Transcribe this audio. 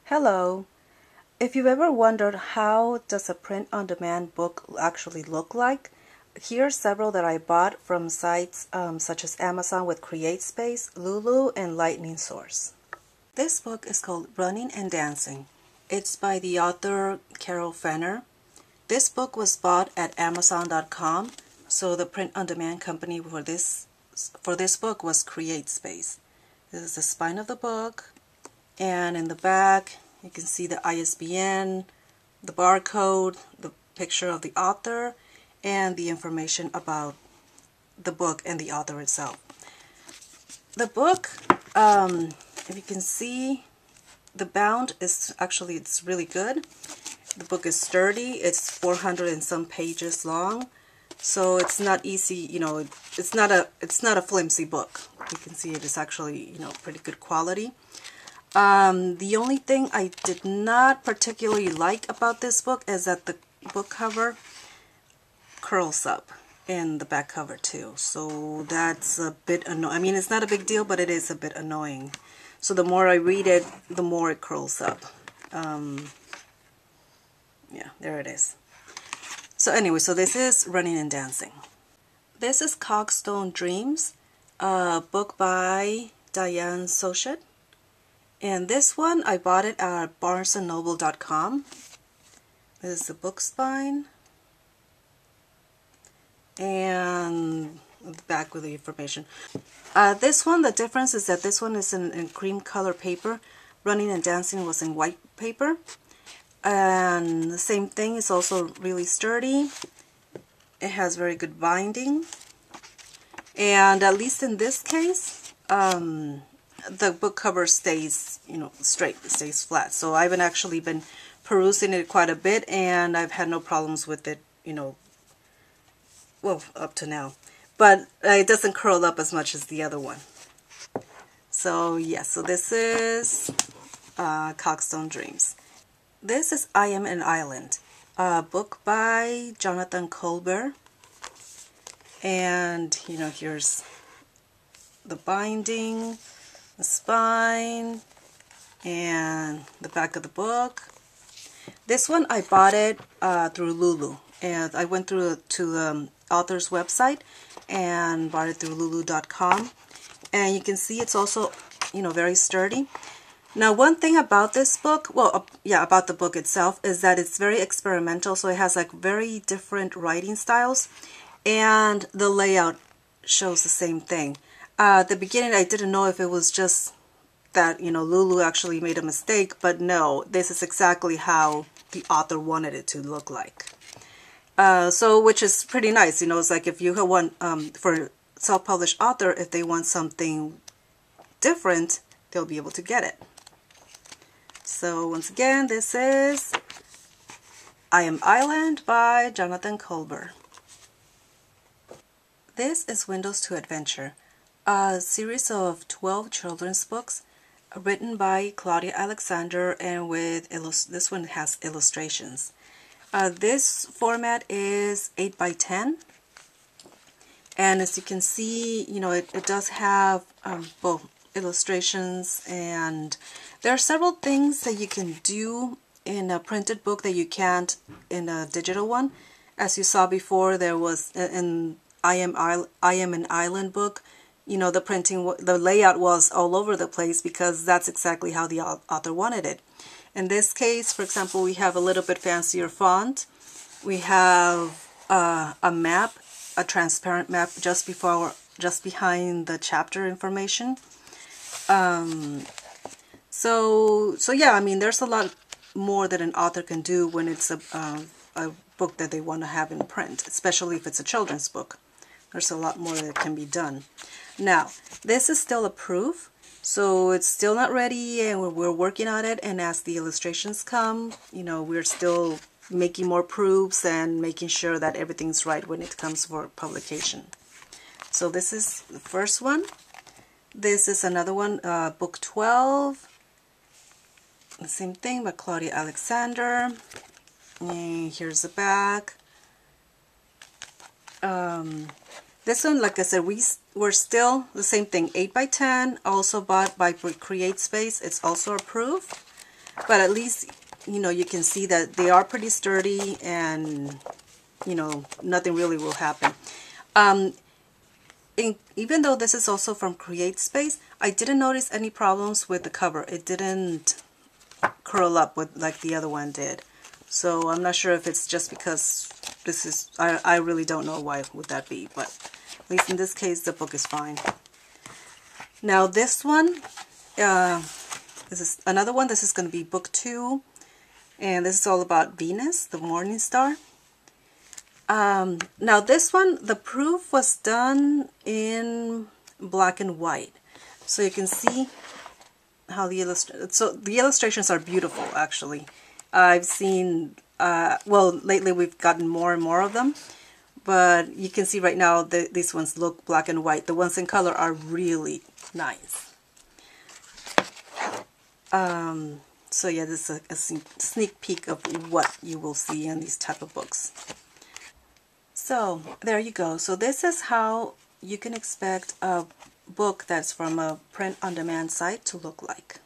Hello. If you've ever wondered how does a print-on-demand book actually look like, here are several that I bought from sites such as Amazon with CreateSpace, Lulu, and Lightning Source. This book is called Running and Dancing. It's by the author Carol Fenner. This book was bought at Amazon.com, so the print-on-demand company for this book was CreateSpace. This is the spine of the book. And in the back, you can see the ISBN, the barcode, the picture of the author, and the information about the book and the author itself. The book, if you can see, the bound is actually, it's really good. The book is sturdy. It's 400 and some pages long, so it's not easy. It's not a flimsy book. You can see it is actually pretty good quality. The only thing I did not particularly like about this book is that the book cover curls up and the back cover too. So that's a bit annoying. I mean, it's not a big deal, but it is a bit annoying. So the more I read it, the more it curls up. Yeah, there it is. So anyway, so this is Running and Dancing. This is Cogstone Dreams, a book by Diane Sochet. And this one, I bought it at barnesandnoble.com. This is the book spine. And the back with the information. This one, the difference is that this one is in cream color paper. Running and Dancing was in white paper. And the same thing, is also really sturdy. It has very good binding. And at least in this case, the book cover stays, straight, it stays flat. So I've actually been perusing it quite a bit, and I've had no problems with it, well, up to now. But it doesn't curl up as much as the other one. So yeah, so this is Cogstone Dreams. This is I Am an Island, a book by Jonathan Colbert. And, here's the binding, the spine, and the back of the book. This one I bought it through Lulu, and I went to the author's website and bought it through lulu.com, and you can see it's also very sturdy. Now, one thing about this book, about the book itself, is that it's very experimental, so it has like very different writing styles, and the layout shows the same thing. At the beginning, I didn't know if it was just that, Lulu actually made a mistake, but no, this is exactly how the author wanted it to look like. So, which is pretty nice, it's like if you want, for self-published author, if they want something different, they'll be able to get it. So, once again, this is I Am Island by Jonathan Colbert. This is Windows to Adventure, a series of 12 children's books written by Claudia Alexander, and with this one has illustrations. This format is 8 by 10, and as you can see, it does have both illustrations, and there are several things that you can do in a printed book that you can't in a digital one. As you saw before, there was in I Am an Island book, the printing, the layout was all over the place because that's exactly how the author wanted it. In this case, for example, we have a little bit fancier font. We have a map, a transparent map just behind the chapter information. So yeah, I mean, there's a lot more that an author can do when it's a book that they want to have in print, especially if it's a children's book. There's a lot more that can be done. Now, this is still a proof, so it's still not ready, and we're working on it, and as the illustrations come, we're still making more proofs and making sure that everything's right when it comes for publication. So this is the first one. This is another one, book 12. The same thing by Claudia Alexander. And here's the back. This one, like I said, we're still the same thing, 8 by 10, also bought by CreateSpace. It's also a proof. But at least, you know, you can see that they are pretty sturdy and, you know, nothing really will happen. Even though this is also from CreateSpace, I didn't notice any problems with the cover. It didn't curl up with like the other one did. So I'm not sure if it's just because this is, I really don't know why would that be, but at least in this case the book is fine. Now this one, this is another one. This is going to be book 2, and this is all about Venus, the morning star. Now this one, the proof was done in black and white, so you can see how the illustrations are beautiful. Actually, I've seen well, lately we've gotten more and more of them, but you can see right now these ones look black and white. The ones in color are really nice. So yeah, this is a sneak peek of what you will see in these type of books. So there you go. So this is how you can expect a book that's from a print-on-demand site to look like.